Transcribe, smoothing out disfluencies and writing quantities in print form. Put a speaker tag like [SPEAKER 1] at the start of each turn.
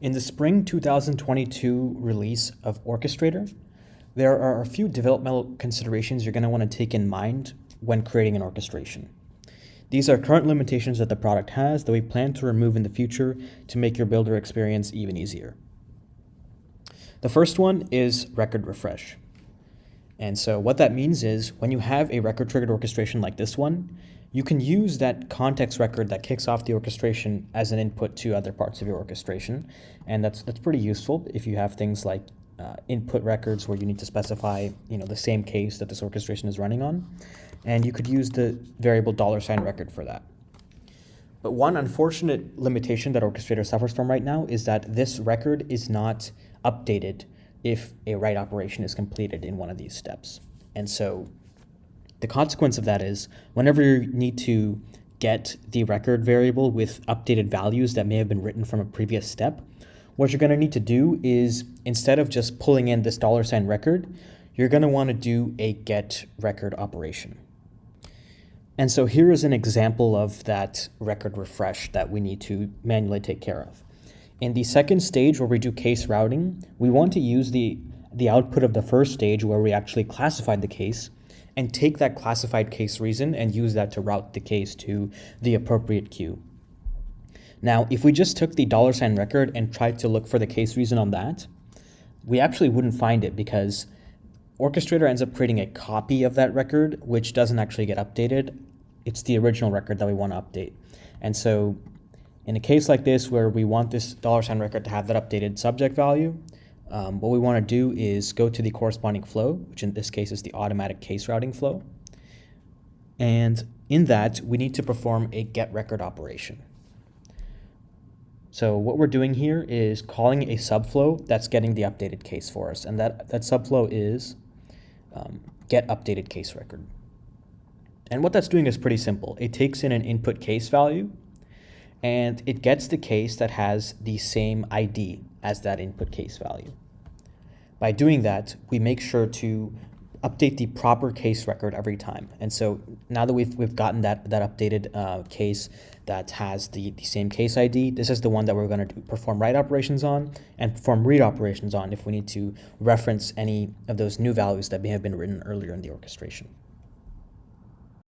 [SPEAKER 1] In the spring 2022 release of Orchestrator, there are a few developmental considerations you're going to want to take in mind when creating an orchestration. These are current limitations that the product has that we plan to remove in the future to make your builder experience even easier. The first one is record refresh. And so what that means is when you have a record triggered orchestration like this one, you can use that context record that kicks off the orchestration as an input to other parts of your orchestration. And that's pretty useful if you have things like input records where you need to specify the same case that this orchestration is running on. And you could use the variable $ record for that. But one unfortunate limitation that Orchestrator suffers from right now is that this record is not updated if a write operation is completed in one of these steps. And so the consequence of that is whenever you need to get the record variable with updated values that may have been written from a previous step, what you're going to need to do is, instead of just pulling in this $ record, you're going to want to do a get record operation. And so here is an example of that record refresh that we need to manually take care of. In the second stage where we do case routing, we want to use the output of the first stage where we actually classified the case and take that classified case reason and use that to route the case to the appropriate queue. Now, if we just took the $ record and tried to look for the case reason on that, we actually wouldn't find it because Orchestrator ends up creating a copy of that record, which doesn't actually get updated. It's the original record that we want to update. And so in a case like this where we want this $ record to have that updated subject value, what we want to do is go to the corresponding flow, which in this case is the automatic case routing flow. And in that, we need to perform a get record operation. So what we're doing here is calling a subflow that's getting the updated case for us. And that subflow is get updated case record. And what that's doing is pretty simple. It takes in an input case value, and it gets the case that has the same ID as that input case value. By doing that, we make sure to update the proper case record every time. And so now that we've gotten that updated case that has the same case ID, this is the one that we're going to perform write operations on and perform read operations on if we need to reference any of those new values that may have been written earlier in the orchestration.